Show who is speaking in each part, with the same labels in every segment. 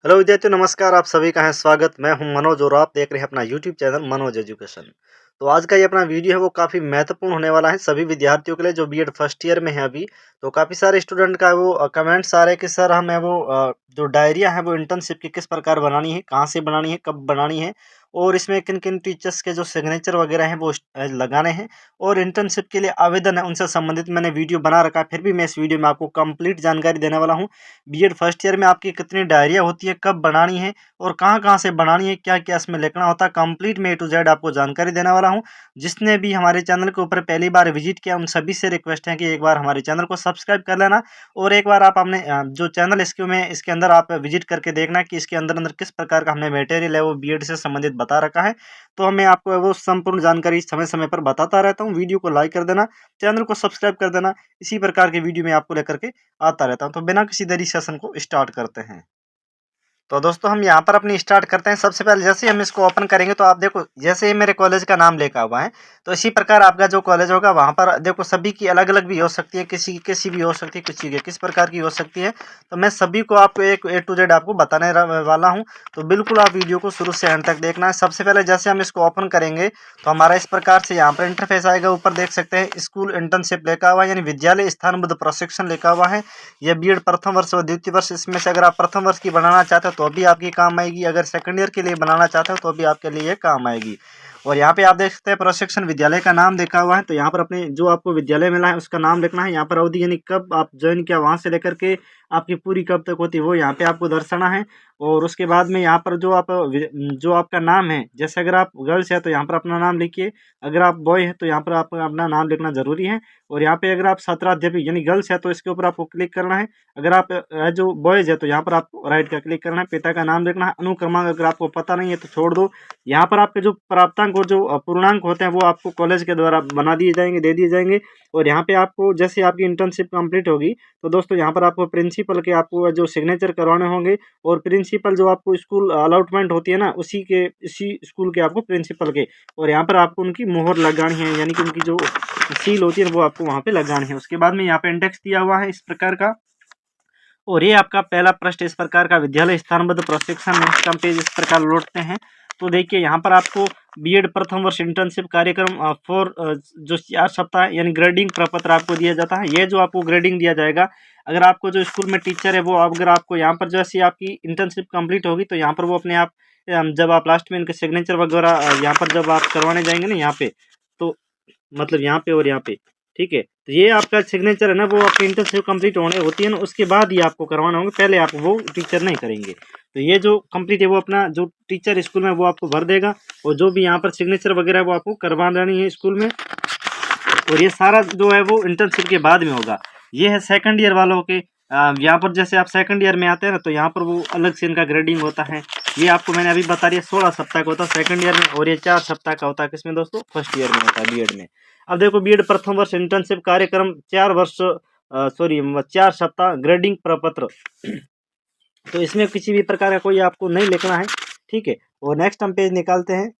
Speaker 1: Hello विद्यार्थियों, नमस्कार। आप सभी का है स्वागत। मैं हूं मनोज और आप देख रहे हैं अपना यूट्यूब चैनल मनोज एजुकेशन। तो आज का ये अपना वीडियो है वो काफ़ी महत्वपूर्ण होने वाला है सभी विद्यार्थियों के लिए जो बीएड फर्स्ट ईयर में है अभी। तो काफ़ी सारे स्टूडेंट का वो कमेंट्स आ रहे हैं कि सर हमें वो जो डायरिया है वो इंटर्नशिप की किस प्रकार बनानी है, कहाँ से बनानी है, कब बनानी है और इसमें किन किन टीचर्स के जो सिग्नेचर वगैरह हैं वो लगाने हैं और इंटर्नशिप के लिए आवेदन है उनसे संबंधित मैंने वीडियो बना रखा है। फिर भी मैं इस वीडियो में आपको कंप्लीट जानकारी देने वाला हूँ। बीएड फर्स्ट ईयर में आपकी कितनी डायरिया होती है, कब बनानी है और कहाँ-कहाँ से बनानी है, क्या-क्या इसमें लिखना होता है, कंप्लीट मैं ए टू ज़ेड आपको जानकारी देने वाला हूँ। जिसने भी हमारे चैनल के ऊपर पहली बार विजिट किया, उन सभी से रिक्वेस्ट है कि एक बार हमारे चैनल को सब्सक्राइब कर लेना और एक बार आप अपने जो चैनल इसके अंदर आप विजिट करके देखना कि इसके अंदर-अंदर किस प्रकार का हमने मटेरियल है वो बीएड से संबंधित बता रखा है। तो मैं आपको वो संपूर्ण जानकारी समय-समय पर बताता रहता हूँ। वीडियो को लाइक कर देना, चैनल को सब्सक्राइब कर देना। इसी प्रकार के वीडियो मैं आपको लेकर के आता रहता हूँ। तो बिना किसी देरी सेशन को स्टार्ट करते हैं। तो दोस्तों हम यहाँ पर अपनी स्टार्ट करते हैं। सबसे पहले जैसे ही हम इसको ओपन करेंगे तो आप देखो जैसे ही मेरे कॉलेज का नाम लिखा हुआ है तो इसी प्रकार आपका जो कॉलेज होगा वहाँ पर देखो सभी की अलग-अलग भी हो सकती है, किसी की किसी भी हो सकती है, किसी की किस प्रकार की हो सकती है। तो मैं सभी को आपको एक ए टू जेड आपको बताने वाला हूँ। तो बिल्कुल आप वीडियो को शुरू से एंड तक देखना है। सबसे पहले जैसे हम इसको ओपन करेंगे तो हमारा इस प्रकार से यहाँ पर इंटरफेस आएगा। ऊपर देख सकते हैं स्कूल इंटर्नशिप लिखा हुआ है यानी विद्यालय स्थानबद्ध प्रशिक्षण लिखा हुआ है। यह बीएड प्रथम वर्ष और द्वितीय वर्ष, इसमें से अगर आप प्रथम वर्ष की बनाना चाहते हो तो भी आपकी काम आएगी, अगर सेकंड ईयर के लिए बनाना चाहते हो तो भी आपके लिए ये काम आएगी। और यहाँ पे आप देख सकते हैं प्रशिक्षण विद्यालय का नाम लिखा हुआ है। तो यहाँ पर अपने जो आपको विद्यालय मिला है उसका नाम लिखना है। यहाँ पर अवधि यानी कब आप ज्वाइन किया वहाँ से लेकर के आपकी पूरी कब तक होती है वो यहाँ पे आपको दर्शाना है। और उसके बाद में यहाँ पर जो आपका नाम है, जैसे अगर आप गर्ल्स है तो यहाँ पर अपना नाम लिखिए, अगर आप बॉय है तो यहाँ पर आप अपना नाम लिखना जरूरी है। और यहाँ पे अगर आप छात्राध्यापक यानी गर्ल्स है तो इसके ऊपर आपको क्लिक करना है। अगर आप जो बॉयज है तो यहाँ पर आपको राइट का क्लिक करना है। पिता का नाम लिखना है। अनुक्रमांक अगर आपको पता नहीं है तो छोड़ दो। यहाँ पर आपके जो प्राप्तांक और जो पूर्णांक होते हैं वो आपको कॉलेज के द्वारा बना दिए जाएंगे, दे दिए जाएंगे। और यहाँ पे आपको जैसे आपकी इंटर्नशिप कंप्लीट होगी तो दोस्तों यहाँ पर आपको प्रिंसिपल के आपको जो सिग्नेचर करवाने होंगे और प्रिंसिपल जो आपको स्कूल अलॉटमेंट होती है ना इसी स्कूल के आपको प्रिंसिपल के और यहाँ पर आपको उनकी मोहर लगानी है यानी कि उनकी जो सील होती है वो आपको वहाँ पे लगानी है। उसके बाद में यहाँ पे इंडेक्स दिया हुआ है इस प्रकार का और ये आपका पहला पृष्ठ इस प्रकार का विद्यालय स्थानबद्ध प्रशिक्षण नेक्स्ट का पेज इस प्रकार लौटते हैं। तो देखिए यहाँ पर आपको बीएड प्रथम वर्ष इंटर्नशिप कार्यक्रम फॉर जो 4 सप्ताह यानी ग्रेडिंग प्रपत्र आपको दिया जाता है। ये जो आपको ग्रेडिंग दिया जाएगा, अगर आपको जो स्कूल में टीचर है वो अगर आपको यहाँ पर जैसे आपकी इंटर्नशिप कंप्लीट होगी तो यहाँ पर वो अपने आप जब आप लास्ट में इनके सिग्नेचर वगैरह यहाँ पर जब आप करवाने जाएंगे ना यहाँ पे, तो मतलब यहाँ पे और यहाँ पे, ठीक है। तो ये आपका सिग्नेचर है ना वो आपकी इंटर्नशिप कंप्लीट होने होती है ना उसके बाद ही आपको करवाना होगा, पहले आप वो टीचर नहीं करेंगे। तो ये जो कंप्लीट है वो अपना जो टीचर स्कूल में वो आपको भर देगा और जो भी यहाँ पर सिग्नेचर वगैरह वो आपको करवानी है स्कूल में। और ये सारा जो है वो इंटर्नशिप के बाद में होगा। ये है सेकंड ईयर वालों के यहाँ पर जैसे आप सेकंड ईयर में आते हैं ना तो यहाँ पर वो अलग से इनका ग्रेडिंग होता है। ये आपको मैंने अभी बता दिया 16 सप्ताह का होता है सेकंड ईयर में और ये 4 सप्ताह का होता है किसमें दोस्तों, फर्स्ट ईयर में होता है बीएड में। अब देखो बीएड प्रथम वर्ष इंटर्नशिप कार्यक्रम 4 सप्ताह ग्रेडिंग प्रपत्र तो इसमें किसी भी प्रकार का कोई आपको नहीं लिखना है, ठीक है। और नेक्स्ट हम पेज निकालते हैं।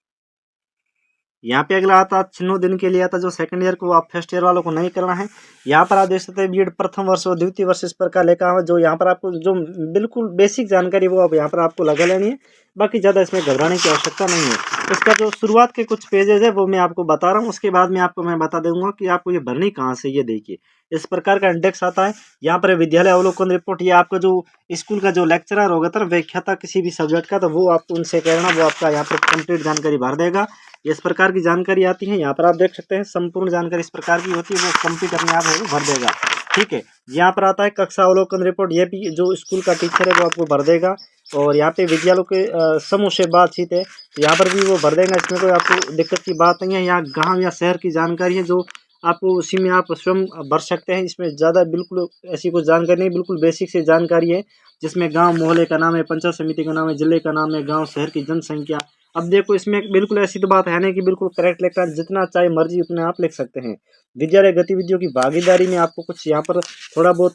Speaker 1: यहाँ पे अगला आता 9 दिन के लिए आता जो सेकंड ईयर को आप फर्स्ट ईयर वालों को नहीं करना है। यहाँ पर आप देख सकते हैं बीएड प्रथम वर्ष और द्वितीय वर्ष इस प्रकार लिखा हुआ जो यहाँ पर आपको जो बिल्कुल बेसिक जानकारी वो अब यहाँ पर आपको लगा लेनी है। बाकी ज़्यादा इसमें घबराने की आवश्यकता नहीं है। इसका जो शुरुआत के कुछ पेजेस है वो मैं आपको बता रहा हूँ, उसके बाद में आपको मैं बता दूंगा कि आपको ये भरनी कहाँ से। ये देखिए इस प्रकार का इंडेक्स आता है। यहाँ पर विद्यालय अवलोकन रिपोर्ट, ये आपका जो स्कूल का जो लेक्चरर होगा था व्याख्याता किसी भी सब्जेक्ट का, तो वो आपको उनसे कहना, वो आपका यहाँ पर कंप्लीट जानकारी भर देगा। इस प्रकार की जानकारी आती है। यहाँ पर आप देख सकते हैं संपूर्ण जानकारी इस प्रकार की होती है, वो कंप्लीट अपने आप है वो भर देगा, ठीक है। यहाँ पर आता है कक्षा अवलोकन रिपोर्ट, ये भी जो स्कूल का टीचर है वो आपको भर देगा। और यहाँ पे विद्यालयों के समूह से बातचीत है तो यहाँ पर भी वो भर देगा। इसमें कोई आपको दिक्कत की बात नहीं है। यहाँ गांव या शहर की जानकारी है जो आपको उसी में आप स्वयं भर सकते हैं। इसमें ज़्यादा बिल्कुल ऐसी कुछ जानकारी नहीं, बिल्कुल बेसिक से जानकारी है जिसमें गांव मोहल्ले का नाम है, पंचायत समिति का नाम है, जिले का नाम है, गांव शहर की जनसंख्या। अब देखो इसमें बिल्कुल ऐसी तो बात है नहीं कि बिल्कुल करेक्ट लिखना है, जितना चाहे मर्जी उतना आप लिख सकते हैं। विद्यालय गतिविधियों की भागीदारी में आपको कुछ यहाँ पर थोड़ा बहुत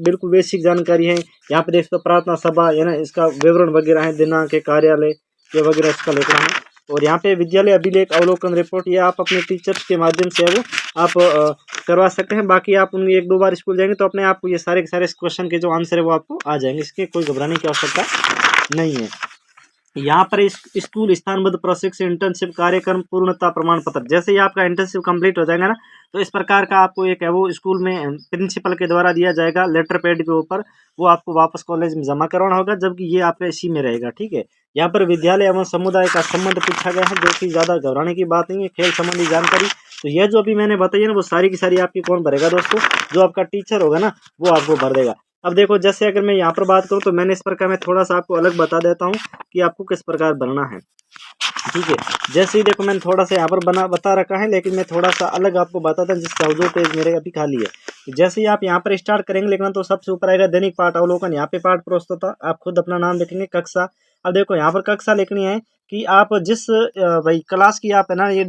Speaker 1: बिल्कुल बेसिक जानकारी है। यहाँ पर देख सकते प्रार्थना सभा है ना, इसका विवरण वगैरह है, दिनांक, कार्यालय ये वगैरह इसका लिखना है। और यहाँ पे विद्यालय अभिलेख अवलोकन रिपोर्ट, ये आप अपने टीचर्स के माध्यम से है वो आप करवा सकते हैं। बाकी आप उनके 1-2 बार स्कूल जाएंगे तो अपने आप को ये सारे के सारे क्वेश्चन के जो आंसर है वो आपको आ जाएंगे, इसके कोई घबराने की आवश्यकता नहीं है। यहाँ पर इस स्कूल स्थानबद्ध प्रशिक्षण इंटर्नशिप कार्यक्रम पूर्णता प्रमाण पत्र, जैसे ही आपका इंटर्नशिप कंप्लीट हो जाएगा ना, तो इस प्रकार का आपको एक है वो स्कूल में प्रिंसिपल के द्वारा दिया जाएगा लेटर पैड के ऊपर, वो आपको वापस कॉलेज में जमा करवाना होगा, जबकि ये आपके इसी में रहेगा। ठीक है, यहाँ पर विद्यालय एवं समुदाय का संबंध पूछा गया है, जो कि ज़्यादा घबराने की बात नहीं है। खेल संबंधी जानकारी, तो यह जो अभी मैंने बताई है ना, वो सारी की सारी आपकी कौन भरेगा दोस्तों, जो आपका टीचर होगा ना, वो आपको भर देगा। अब देखो, जैसे अगर मैं यहाँ पर बात करूँ, तो मैंने इस प्रकार में थोड़ा सा आपको अलग बता देता हूँ कि आपको किस प्रकार भरना है। ठीक है, जैसे ही देखो मैंने थोड़ा सा यहाँ पर बता रखा है, लेकिन मैं थोड़ा सा अलग आपको बताता हूँ, जिसका जो पेज मेरे अभी खाली है। तो जैसे ही आप यहाँ पर स्टार्ट करेंगे लिखना, तो सबसे ऊपर आएगा दैनिक पाठ अवलोकन, यहाँ पे पाठ प्रस्तुता, आप खुद अपना नाम लिखेंगे, कक्षा। अब देखो यहाँ पर कक्षा लिखनी है कि आप जिस भाई क्लास की आप है ना, ये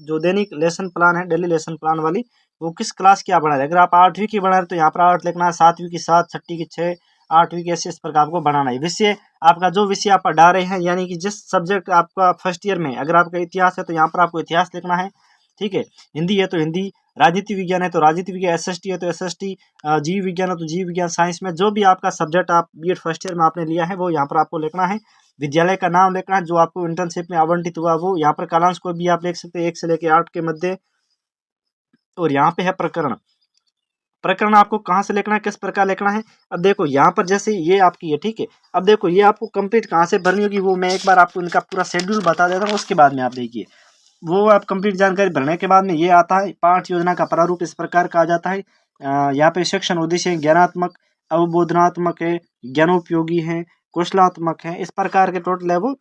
Speaker 1: जो दैनिक लेसन प्लान है, डेली लेसन प्लान वाली, वो किस क्लास की आप बना रहे हैं। अगर आप 8वीं की बना रहे हैं तो यहाँ पर 8 लिखना है, 7वीं की 7, 6ठी की 6, 8वीं की ऐसे इस प्रकार आपको बनाना है। विषय आपका जो विषय आप पढ़ा रहे हैं, यानी कि जिस सब्जेक्ट आपका फर्स्ट ईयर में, अगर आपका इतिहास है तो यहाँ पर आपको इतिहास लिखना है। ठीक है, हिंदी है तो हिंदी, राजनीति विज्ञान है तो राजनीति विज्ञान, एसएसटी है तो एसएसटी, जीव विज्ञान है तो जीव विज्ञान, साइंस में जो भी आपका सब्जेक्ट आप बीएड फर्स्ट ईयर में आपने लिया है, वो यहाँ पर आपको लिखना है। विद्यालय का नाम लिखना है, जो आपको इंटर्नशिप में आवंटित हुआ वो। यहाँ पर कालांश को भी आप लिख सकते हैं 1 से लेकर 8 के मध्य। और यहाँ पे है प्रकरण, प्रकरण आपको कहाँ से लिखना है, किस प्रकार लिखना है। अब देखो यहाँ पर जैसे ये आपकी है, ठीक है। अब देखो ये आपको कंप्लीट कहाँ से भरनी होगी, वो मैं एक बार आपको इनका पूरा शेड्यूल बता देता हूँ, उसके बाद में आप देखिए। वो आप कंप्लीट जानकारी भरने के बाद में ये आता है, पाठ योजना का प्रारूप इस प्रकार का आ जाता है। यहाँ पे शिक्षण उद्देश्य ज्ञानात्मक, अवबोधनात्मक है, ज्ञानोपयोगी है, कौशलात्मक है, इस प्रकार के टोटल है वो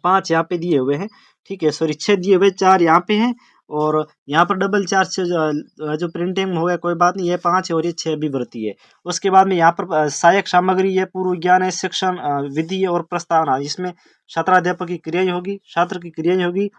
Speaker 1: 5 यहाँ पे दिए हुए हैं। ठीक है, सॉरी 6 दिए हुए, 4 यहाँ पे हैं, और यहाँ पर डबल चार्ज से जो प्रिंटिंग हो गया, कोई बात नहीं, ये 5 है और ये 6 भी भरती है। उसके बाद में यहाँ पर सहायक सामग्री, ये पूर्व ज्ञान है, शिक्षण विधि और प्रस्तावना, इसमें छात्राध्यापक की क्रियाएं होगी, छात्र की क्रियाएं होगी,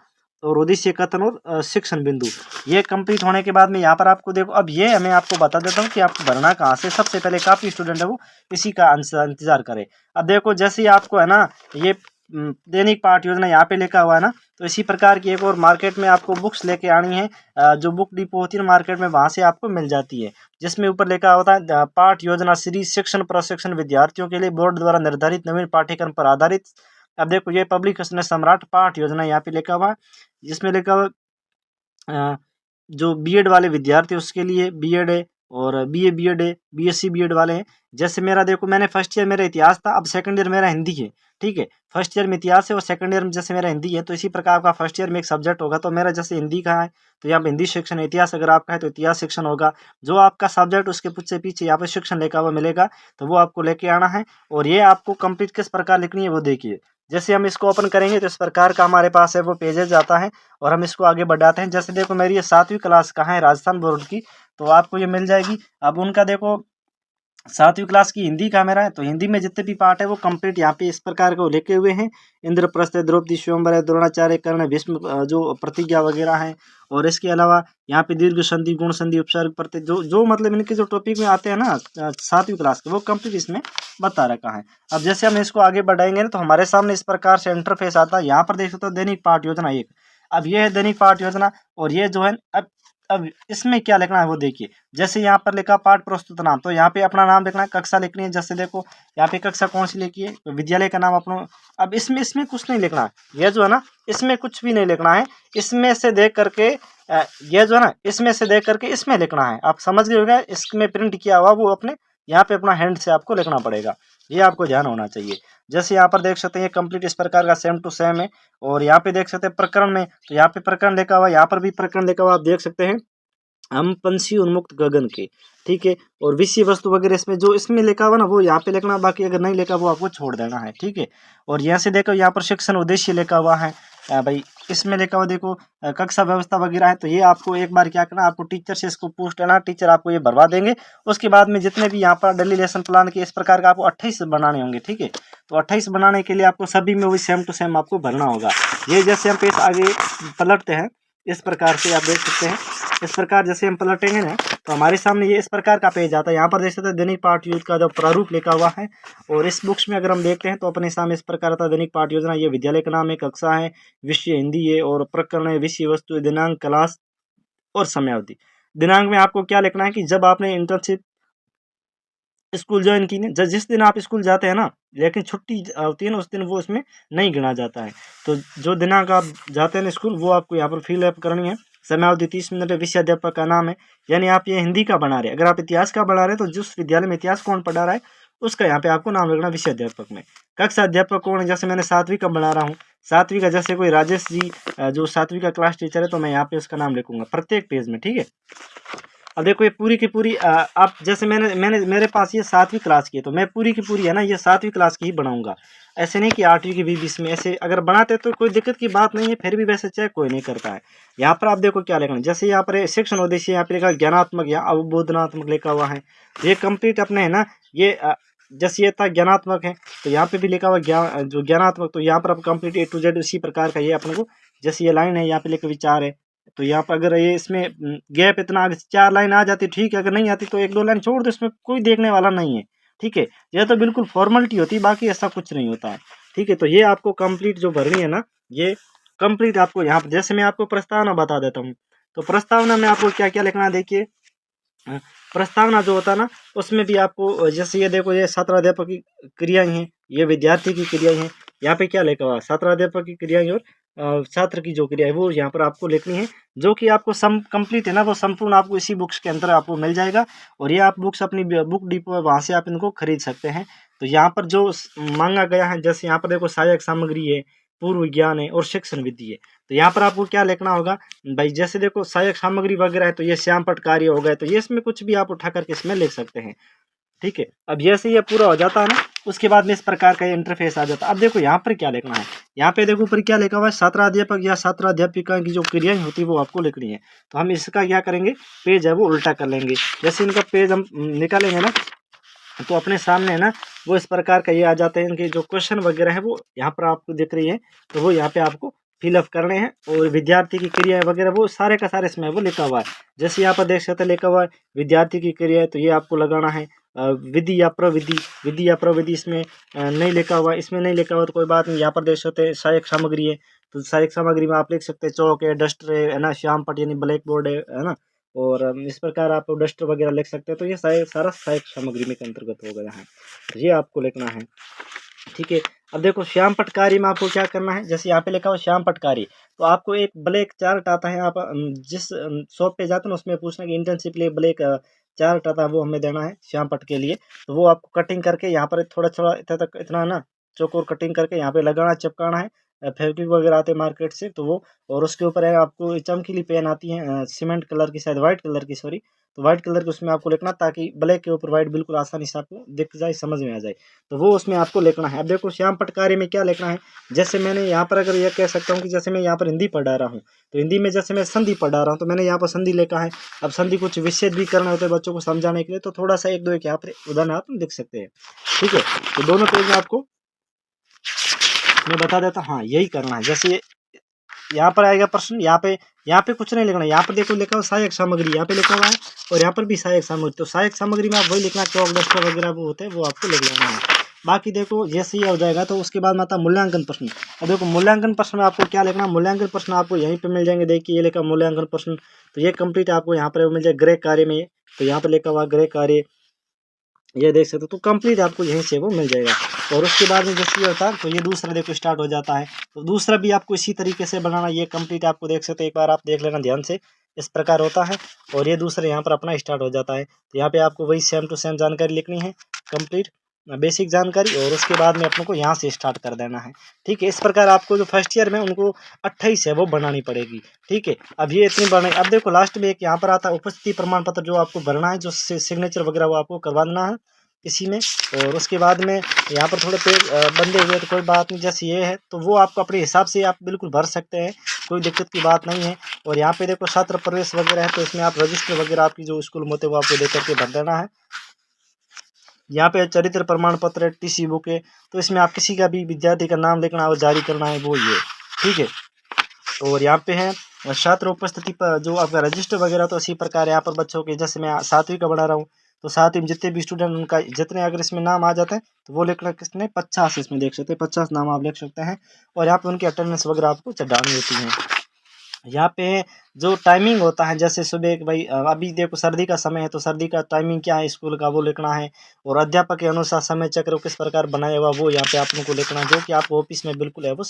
Speaker 1: और उद्देश्य कथन और शिक्षण बिंदु। ये कंप्लीट होने के बाद में यहाँ पर आपको देखो, अब ये मैं आपको बता देता हूँ कि आपको भरना कहाँ से। सबसे पहले काफ़ी स्टूडेंट है वो इसी का इंतजार करे। अब देखो जैसे ही आपको है ना, ये दैनिक पाठ योजना यहाँ पे लिखा हुआ है ना, तो इसी प्रकार की एक और मार्केट में आपको बुक्स लेके आनी है। जो बुक डिपो होती है मार्केट में, वहाँ से आपको मिल जाती है, जिसमें ऊपर लिखा होता है पाठ योजना श्री शिक्षण प्रशिक्षण विद्यार्थियों के लिए बोर्ड द्वारा निर्धारित नवीन पाठ्यक्रम पर आधारित। अब देखो ये पब्लिकेशन सम्राट पाठ योजना यहाँ पे लिखा हुआ है, जिसमें लिखा हुआ जो बीएड वाले विद्यार्थी उसके लिए बीएड है, और बीए बीएड है, बीएससी बीएड वाले हैं। जैसे मेरा देखो, मैंने फर्स्ट ईयर मेरा इतिहास था, अब सेकंड ईयर मेरा हिंदी है। ठीक है, फर्स्ट ईयर में इतिहास है और सेकंड ईयर में जैसे मेरा हिंदी है, तो इसी प्रकार का फर्स्ट ईयर में एक सब्जेक्ट होगा। तो मेरा जैसे हिंदी का है तो यहाँ पे हिंदी शिक्षण है, इतिहास अगर आपका है तो इतिहास शिक्षण होगा। जो आपका सब्जेक्ट उसके पीछे पीछे यहाँ पे शिक्षण लिखा हुआ मिलेगा, तो वो आपको लेके आना है। और ये आपको कंप्लीट किस प्रकार लिखनी है वो देखिए। जैसे हम इसको ओपन करेंगे तो इस प्रकार का हमारे पास है वो पेजेज आता है, और हम इसको आगे बढ़ाते हैं। जैसे देखो मेरी ये 7वीं क्लास कहाँ है, राजस्थान बोर्ड की, तो आपको ये मिल जाएगी। अब उनका देखो 7वीं क्लास की हिंदी का मेरा है, तो हिंदी में जितने भी पार्ट है वो कंप्लीट यहाँ पे इस प्रकार के वो लिखे हुए हैं। इंद्रप्रस्थ है, द्रौपदी स्वयंवर है, द्रोणाचार्य कर्ण, भीष्म जो प्रतिज्ञा वगैरह है। और इसके अलावा यहाँ पे दीर्घ संधि, गुण संधि, उपसर्ग प्रत्यय, जो जो मतलब इनके जो टॉपिक में आते हैं ना 7वीं क्लास के, वो कंप्लीट इसमें बता रखा है। अब जैसे हम इसको आगे बढ़ाएंगे ना, तो हमारे सामने इस प्रकार से इंटरफेस आता है। यहाँ पर देख सकते हो दैनिक पाठ योजना 1। अब ये है दैनिक पाठ योजना, और ये जो है अब इसमें क्या लिखना है वो देखिए। जैसे यहाँ पर लिखा पाठ प्रस्तुत नाम, तो यहाँ पे अपना नाम लिखना है, कक्षा लिखनी है। जैसे देखो यहाँ पे कक्षा कौन सी लिखी है, तो विद्यालय का नाम अपना। अब इसमें इसमें कुछ नहीं लिखना है, ये जो है ना, इसमें कुछ भी नहीं लिखना है। इसमें से देख करके ये जो है ना, इसमें से देख करके इसमें लिखना है। आप समझ गए होगा, इसमें प्रिंट किया हुआ वो अपने यहाँ पे अपना हैंड से आपको लिखना पड़ेगा। ये आपको ध्यान होना चाहिए। जैसे यहाँ पर देख सकते हैं, ये कंप्लीट इस प्रकार का सेम टू सेम है। और यहाँ पे देख सकते हैं प्रकरण में, तो यहाँ पे प्रकरण लिखा हुआ, यहाँ पर भी प्रकरण लिखा हुआ, आप देख सकते हैं, हम पंछी उन्मुक्त गगन के। ठीक है, और विषय वस्तु वगैरह इसमें जो इसमें लिखा हुआ ना, वो यहाँ पे लिखना, बाकी अगर नहीं लिखा वो आपको छोड़ देना है। ठीक है, और यहाँ से देखो, यहाँ पर शिक्षण उद्देश्य लिखा हुआ है भाई, इसमें लिखा हुआ देखो कक्षा व्यवस्था वगैरह है। तो ये आपको एक बार क्या करना, आपको टीचर से इसको पूछ लेना, टीचर आपको ये भरवा देंगे। उसके बाद में जितने भी यहाँ पर डेली लेसन प्लान के इस प्रकार का आपको 28 बनाने होंगे। ठीक है, तो 28 बनाने के लिए आपको सभी में वही सेम टू सेम आपको भरना होगा। ये जैसे हम पेज आगे पलटते हैं, इस प्रकार से आप देख सकते हैं। इस प्रकार जैसे हम पलटेंगे ना, तो हमारे सामने ये इस प्रकार का पेज आता है। यहाँ पर देख सकते हैं दैनिक पाठ योजना का जो प्रारूप लिखा हुआ है। और इस बुक्स में अगर हम देखते हैं, तो अपने सामने इस प्रकार आता है दैनिक पाठ योजना। ये विद्यालय का नाम है, कक्षा है, विषय हिंदी है, और प्रकरण है, विषय वस्तु, दिनांक, क्लास और समयावधि। दिनांक में आपको क्या लिखना है कि जब आपने इंटर्नशिप स्कूल ज्वाइन की नहीं, जिस दिन आप स्कूल जाते हैं ना, लेकिन छुट्टी होती है ना, उस दिन वो उसमें नहीं गिना जाता है। तो जो दिनांक आप जाते हैं ना स्कूल, वो आपको यहाँ पर फिल अप करनी है। समयावधि 30 मिनट है। विषय अध्यापक का नाम है, यानी आप ये हिंदी का बना रहे हैं। अगर आप इतिहास का बना रहे हैं तो जिस विद्यालय में इतिहास कौन पढ़ा रहा है उसका यहाँ पे आपको नाम लिखना विषय अध्यापक में। कक्षा अध्यापक कौन है, जैसे मैंने 7वीं का बना रहा हूँ, 7वीं का जैसे कोई राजेश जी जो 7वीं का क्लास टीचर है, तो मैं यहाँ पे उसका नाम लिखूंगा प्रत्येक पेज में, ठीक है। अब देखो ये पूरी की पूरी आप जैसे मैंने मैंने मेरे पास ये 7वीं क्लास की है, तो मैं पूरी की पूरी है ना ये 7वीं क्लास की ही बनाऊंगा। ऐसे नहीं कि 8वीं की भी बीच में, ऐसे अगर बनाते तो कोई दिक्कत की बात नहीं है, फिर भी वैसे चेक कोई नहीं करता है। यहाँ पर आप देखो क्या लिखना है, जैसे यहाँ पर शिक्षण उद्देश्य यहाँ पे लिखा ज्ञानात्मक या अवबोधनात्मक लिखा हुआ है। ये कंप्लीट अपने है ना ये जैसे ये था ज्ञानात्मक है, तो यहाँ पे भी लिखा हुआ जो ज्ञानात्मक, तो यहाँ पर आप कंप्लीट A to Z उसी प्रकार का ये अपने को, जैसे ये लाइन है यहाँ पे लिखा विचार है, तो यहाँ पर अगर ये इसमें गैप इतना आगे 4 लाइन आ जाती ठीक है, अगर नहीं आती तो 1-2 लाइन छोड़ दो, इसमें कोई देखने वाला नहीं है, ठीक है। यह तो बिल्कुल फॉर्मेलिटी होती है, बाकी ऐसा कुछ नहीं होता है, ठीक है। तो ये आपको कंप्लीट जो भरनी है ना, ये कंप्लीट आपको यहाँ पर, जैसे मैं आपको प्रस्तावना बता देता हूँ, तो प्रस्तावना में आपको क्या क्या लिखना है देखिए। प्रस्तावना जो होता है ना, उसमें भी आपको जैसे ये देखो, ये छात्राध्यापक की क्रियाएं हैं, ये विद्यार्थी की क्रियाएं हैं। यहाँ पे क्या लिखा हुआ है, छात्राध्यापक की क्रियाएं और छात्र की जो क्रिया है वो यहाँ पर आपको लिखनी है, जो कि आपको सम कंप्लीट है ना, वो संपूर्ण आपको इसी बुक्स के अंदर आपको मिल जाएगा। और ये आप बुक्स अपनी बुक डिपो है, वहाँ से आप इनको खरीद सकते हैं। तो यहाँ पर जो मांगा गया है, जैसे यहाँ पर देखो सहायक सामग्री है, पूर्व विज्ञान है और शिक्षण विधि है। तो यहाँ पर आपको क्या लिखना होगा भाई, जैसे देखो सहायक सामग्री वगैरह है, तो ये श्याम पटकार्य हो गए, तो ये इसमें कुछ भी आप उठा करके इसमें लिख सकते हैं, ठीक है। अब जैसे ये पूरा हो जाता है ना, उसके बाद में इस प्रकार का ये इंटरफेस आ जाता है। अब देखो यहाँ पर क्या लिखना है, यहाँ पे देखो ऊपर क्या लिखा हुआ है, छात्राध्यापक या छात्राध्यापिका की जो क्रियाएं होती है वो आपको लिखनी है। तो हम इसका क्या करेंगे, पेज है वो उल्टा कर लेंगे। जैसे इनका पेज हम निकालेंगे ना, तो अपने सामने है ना वो इस प्रकार का ये आ जाते हैं। इनके जो क्वेश्चन वगैरह है वो यहाँ पर आपको दिख रही है, तो वो यहाँ पे आपको फिलअप करने हैं। और विद्यार्थी की क्रिया वगैरह वो सारे का सारे इसमें वो लिखा हुआ है। जैसे यहाँ पर देख सकते हैं लिखा हुआ है विद्यार्थी की क्रिया है, तो ये आपको लगाना है। विधि या प्रविधि, विधि या प्रविधि इसमें नहीं लिखा हुआ, इसमें नहीं लिखा हुआ तो कोई बात नहीं। यहाँ पर देख सकते हैं सहायक सामग्री है, तो सहायक सामग्री में आप लिख सकते हैं चौक है, डस्टर है ना, श्याम पट यानी ब्लैक बोर्ड है ना। और इस प्रकार आप डस्टर वगैरह लिख सकते हैं। तो ये सारा सहायक सामग्री में के अंतर्गत हो गया है, तो ये आपको लिखना है, ठीक है। अब देखो श्याम पटकारी में आपको क्या करना है, जैसे यहाँ पे लिखा हुआ श्याम पटकारी, तो आपको एक ब्लैक चार्ट आता है। आप जिस शॉप पे जाते हैं ना, उसमें पूछना कि इंटर्नशिप लिए ब्लैक चार्ट आता है, वो हमें देना है श्याम पट के लिए। तो वो आपको कटिंग करके यहाँ पर थोड़ा थोड़ा इतना तक, इतना ना चौकोर कटिंग करके यहाँ पे लगाना, चिपकाना है। फेविक्विक वगैरह आते हैं मार्केट से, तो वो, और उसके ऊपर है आपको चमकीली पेन आती है सीमेंट कलर की, शायद व्हाइट कलर की, सॉरी। तो व्हाइट कलर की उसमें आपको लिखना, ताकि ब्लैक के ऊपर व्हाइट बिल्कुल आसानी से आपको दिख जाए, समझ में आ जाए। तो वो उसमें आपको लिखना है। अब देखो श्याम पटकारी में क्या लिखना है, जैसे मैंने यहाँ पर अगर यह कह सकता हूँ कि जैसे मैं यहाँ पर हिंदी पढ़ा रहा हूँ, तो हिंदी में जैसे मैं संधि पढ़ा रहा हूँ, तो मैंने यहाँ पर संधि लिखा है। अब संधि कुछ विच्छेद भी करना होता है बच्चों को समझाने के लिए, तो थोड़ा सा एक दो एक यहाँ पर उदाहरण आप दिख सकते हैं, ठीक है। तो दोनों पेज में आपको मैं बता देता हूँ, हाँ यही करना है। जैसे यहाँ पर आएगा प्रश्न, यहाँ पे कुछ नहीं लिखना। यहाँ पर देखो लिखा हुआ सहायक सामग्री, यहाँ पे लिखा हुआ है, और यहाँ पर भी सहायक सामग्री। तो सहायक सामग्री में आप वही लिखना, चौक डस्टर वगैरह वो होते हैं, वो आपको लिख लेना है। बाकी देखो जैसे ही हो जाएगा, तो उसके बाद में आता मूल्यांकन प्रश्न। अब देखो मूल्यांकन प्रश्न में आपको क्या लिखना, मूल्यांकन प्रश्न आपको यहीं पे मिल जाएंगे। देखिए ये लिखा मूल्यांकन प्रश्न, तो ये कंप्लीट आपको यहाँ पर मिल जाए गृह कार्य में, तो यहाँ पर लिखा हुआ गृह कार्य, ये देख सकते हो। तो कंप्लीट आपको यहीं से वो मिल जाएगा। और उसके बाद में जैसे ये होता है, तो ये दूसरा देखो स्टार्ट हो जाता है। तो दूसरा भी आपको इसी तरीके से बनाना, ये कंप्लीट आपको देख सकते हो, एक बार आप देख लेना ध्यान से, इस प्रकार होता है। और ये दूसरा यहाँ पर अपना स्टार्ट हो जाता है। तो यहाँ पे आपको वही सेम टू सेम जानकारी लिखनी है, कंप्लीट बेसिक जानकारी, और उसके बाद में अपने को यहाँ से स्टार्ट कर देना है, ठीक है। इस प्रकार आपको जो फर्स्ट ईयर में उनको 28 है वो बनानी पड़ेगी, ठीक है। अब ये इतनी बनाई। अब देखो लास्ट में एक यहाँ पर आता है उपस्थिति प्रमाण पत्र, जो आपको भरना है, जो सिग्नेचर वगैरह वो आपको करवा देना है इसी में। और उसके बाद में यहाँ पर थोड़े पेज बंधे हुए, तो कोई बात नहीं, जैसे ये है तो वो आपको अपने हिसाब से आप बिल्कुल भर सकते हैं, कोई दिक्कत की बात नहीं है। और यहाँ पे देखो छात्र प्रवेश वगैरह है, तो इसमें आप रजिस्टर वगैरह आपकी जो स्कूल में होते हैं वो आपको देकर के भर देना है। यहाँ पे चरित्र प्रमाण पत्र है, टीसी बुक है, तो इसमें आप किसी का भी विद्यार्थी का नाम लिखना और जारी करना है, वो ये, ठीक है। और यहाँ पे है छात्र उपस्थिति पर जो आपका रजिस्टर वगैरह, तो इसी प्रकार यहाँ पर बच्चों के, जैसे मैं 7वीं का बढ़ा रहा हूँ, तो 7वीं में जितने भी स्टूडेंट उनका जितने अगर इसमें नाम आ जाते हैं, तो वो लिखना किसने 50, इसमें देख सकते हैं 50 नाम आप लिख सकते हैं। और यहाँ पे उनकी अटेंडेंस वगैरह आपको चढ़ानी होती है। यहाँ पे जो टाइमिंग होता है, जैसे सुबह के भाई अभी देखो सर्दी का समय है तो सर्दी का टाइमिंग क्या है स्कूल का वो लिखना है, और अध्यापक के अनुसार समय चक्र किस प्रकार बनाया हुआ वो यहाँ पे आप लोगों को लिखना है, जो कि आपको ऑफिस में बिल्कुल है वो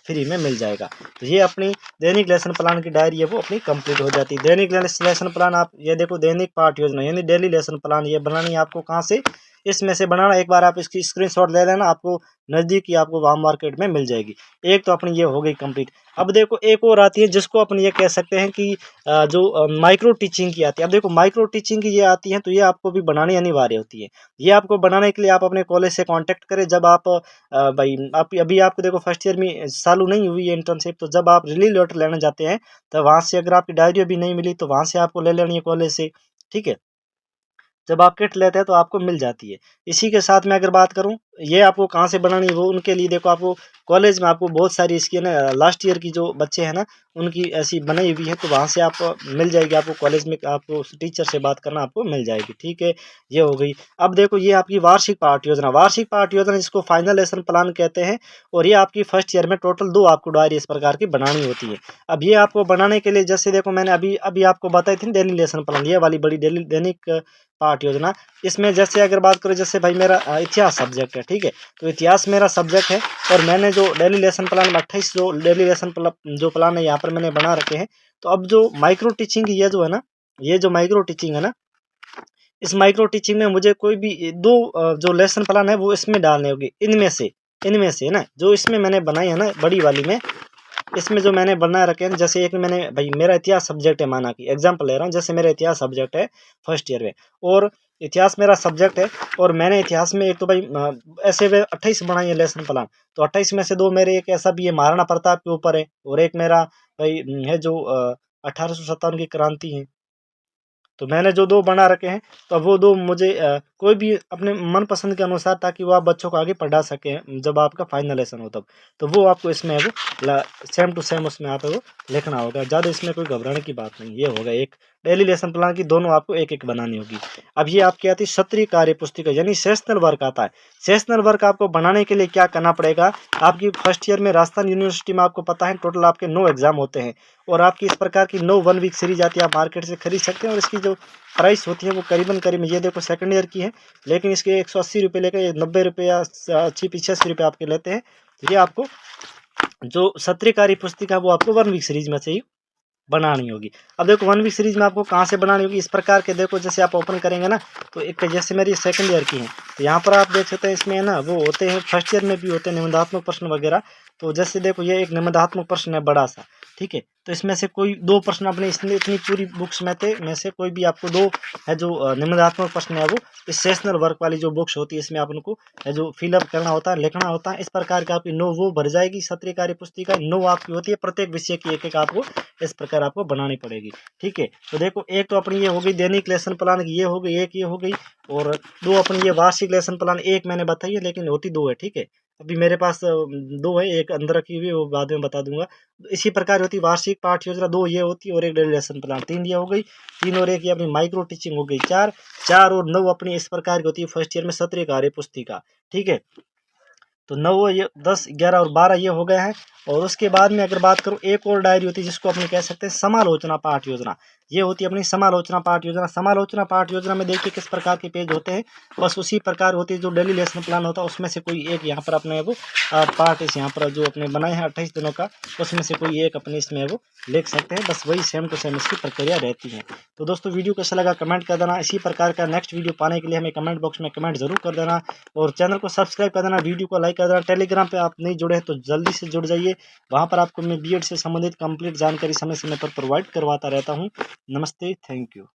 Speaker 1: फ्री में मिल जाएगा। तो ये अपनी दैनिक लेसन प्लान की डायरी है वो अपनी कंप्लीट हो जाती है। दैनिक लेसन प्लान आप ये देखो, दैनिक पाठ योजना यानी डेली लेसन प्लान ये बनानी है आपको कहाँ से, इसमें से बनाना। एक बार आप इसकी स्क्रीनशॉट ले लेना, आपको नज़दीकी आपको वाम मार्केट में मिल जाएगी। एक तो अपनी ये हो गई कंप्लीट। अब देखो एक और आती है जिसको अपन ये कह सकते हैं कि जो माइक्रो टीचिंग की आती है। अब देखो माइक्रो टीचिंग की ये आती है तो ये आपको भी बनानी अनिवार्य होती है। ये आपको बनाने के लिए आप अपने कॉलेज से कांटेक्ट करें। जब आप भाई आप अभी आपको देखो फर्स्ट ईयर में चालू नहीं हुई है इंटर्नशिप, तो जब आप रिलीव लेटर लेने जाते हैं तो वहाँ से अगर आपकी डायरी अभी नहीं मिली तो वहाँ से आपको ले लेनी है कॉलेज से, ठीक है। जब आप किट लेते हैं तो आपको मिल जाती है। इसी के साथ मैं अगर बात करूँ ये आपको कहाँ से बनानी है, वो उनके लिए देखो आपको कॉलेज में आपको बहुत सारी इसकी ना लास्ट ईयर की जो बच्चे हैं ना उनकी ऐसी बनाई हुई है, तो वहाँ से आप मिल जाएगी। आपको कॉलेज में आपको टीचर से बात करना आपको मिल जाएगी, ठीक है। ये हो गई। अब देखो ये आपकी वार्षिक पाठ योजना, वार्षिक पाठ योजना जिसको फाइनल लेसन प्लान कहते हैं, और ये आपकी फर्स्ट ईयर में टोटल 2 आपको डायरी इस प्रकार की बनानी होती है। अब ये आपको बनाने के लिए जैसे देखो मैंने अभी अभी आपको बताई थी डेली लेसन प्लान, ये वाली बड़ी डेली दैनिक पाठ योजना। इसमें जैसे अगर बात करें, जैसे भाई मेरा इतिहास सब्जेक्ट है, ठीक है, तो इतिहास मेरा सब्जेक्ट है, और मैंने जो डेली लेसन प्लान में 28 जो डेली लेसन जो प्लान है यहाँ पर मैंने बना रखे हैं। तो अब जो माइक्रो टीचिंग ये जो है ना, ये जो माइक्रो टीचिंग है ना, इस माइक्रो टीचिंग में मुझे कोई भी दो जो लेसन प्लान है वो इसमें डालने होगी, इनमें से ना जो इसमें मैंने बनाई है ना बड़ी वाली में, इसमें जो मैंने बना रखे हैं, जैसे एक मैंने भाई मेरा इतिहास सब्जेक्ट है, माना कि एग्जांपल ले रहा हूँ, जैसे मेरा इतिहास सब्जेक्ट है फर्स्ट ईयर में, और इतिहास मेरा सब्जेक्ट है, और मैंने इतिहास में एक तो भाई ऐसे वे 28 बनाई है लेसन प्लान। तो 28 में से 2 मेरे एक ऐसा भी है महाराणा प्रताप के ऊपर है, और एक मेरा भाई है जो 1857 की क्रांति है। तो मैंने जो 2 बना रखे हैं, तो अब वो 2 मुझे कोई भी अपने मनपसंद के अनुसार, ताकि वो आप बच्चों को आगे पढ़ा सकें जब आपका फाइनल लेसन हो तब। तो वो आपको इसमें है वो सेम टू सेम उसमें आप वो लिखना होगा। ज़्यादा इसमें कोई घबराने की बात नहीं। ये होगा एक डेली लेसन प्लान की, दोनों आपको एक-एक बनानी होगी। अब ये आपकी आती है सत्रीय कार्य पुस्तिका यानी सेशनल वर्क आता है। सेशनल वर्क आपको बनाने के लिए क्या करना पड़ेगा, आपकी फर्स्ट ईयर में राजस्थान यूनिवर्सिटी में आपको पता है टोटल आपके 9 एग्जाम होते हैं, और आपकी इस प्रकार की 9 1 वीक सीरीज आती है, आप मार्केट से खरीद सकते हैं। और इसकी जो प्राइस होती है वो करीबन ये देखो सेकंड ईयर की है, लेकिन इसके 180 रुपये लेकर 90 रुपये या 85 रुपये आपके लेते हैं। तो ये आपको जो सत्रीय कार्य पुस्तिका वो आपको 1 वीक सीरीज में से ही बनानी होगी। अब देखो 1 वीक सीरीज में आपको कहाँ से बनानी होगी, इस प्रकार के देखो, जैसे आप ओपन करेंगे ना, तो एक जैसे मेरी सेकंड ईयर की है, तो यहाँ पर आप देख सकते हैं इसमें है ना वो होते हैं, फर्स्ट ईयर में भी होते हैं निबंधात्मक प्रश्न वगैरह। तो जैसे देखो ये एक निबंधात्मक प्रश्न है बड़ा सा, ठीक है, तो इसमें से कोई 2 प्रश्न अपने इसमें इतनी पूरी बुक्स में से कोई भी आपको 2 है जो निबंधात्मक प्रश्न है वो इस सेशनल वर्क वाली जो बुक्स होती है इसमें आप उनको है जो फिलअप करना होता है, लिखना होता है। इस प्रकार का आपकी 9 वो भर जाएगी सत्रीय कार्य पुस्तिका, 9 आपकी होती है, प्रत्येक विषय की एक-एक आपको इस प्रकार आपको बनानी पड़ेगी, ठीक है। तो देखो एक तो अपनी ये हो गई दैनिक लेसन प्लान की, ये हो गई, एक ये हो गई, और 2 अपनी ये वार्षिक लेसन प्लान, एक मैंने बताई है लेकिन होती 2 है, ठीक है। अभी मेरे पास 2 है, एक अंदर रखी हुई है वो बाद में बता दूंगा। इसी प्रकार होती वार्षिक पाठ योजना 2 ये होती है, और एक डेली लेसन प्लान 3 ये हो गई, 3 और 1 ये अपनी माइक्रो टीचिंग हो गई 4, 4 और 9 अपनी इस प्रकार की होती है फर्स्ट ईयर में सत्रीय कार्य पुस्तिका, ठीक है। तो 9 ये 10 11 और 12 ये हो गए हैं। और उसके बाद में अगर बात करूँ एक और डायरी होती है जिसको अपने कह सकते हैं समालोचना पाठ योजना, ये होती है अपनी समालोचना पाठ योजना। समालोचना पाठ योजना में देखिए किस प्रकार के पेज होते हैं, बस उसी प्रकार होती है जो डेली लेसन प्लान होता है उसमें से कोई एक यहाँ पर अपने वो पार्ट इस यहाँ पर जो अपने बनाए हैं 28 दिनों का, उसमें से कोई एक अपने इसमें वो लिख सकते हैं, बस वही सेम टू सेम इसकी प्रक्रिया रहती है। तो दोस्तों वीडियो कैसा लगा कमेंट कर देना, इसी प्रकार का नेक्स्ट वीडियो पाने के लिए हमें कमेंट बॉक्स में कमेंट जरूर कर देना, और चैनल को सब्सक्राइब कर देना, वीडियो को लाइक कर देना। टेलीग्राम पे आप नहीं जुड़े हैं तो जल्दी से जुड़ जाइए, वहाँ पर आपको मैं बीएड से संबंधित कंप्लीट जानकारी समय समय पर प्रोवाइड करवाता रहता हूँ। नमस्ते, थैंक यू।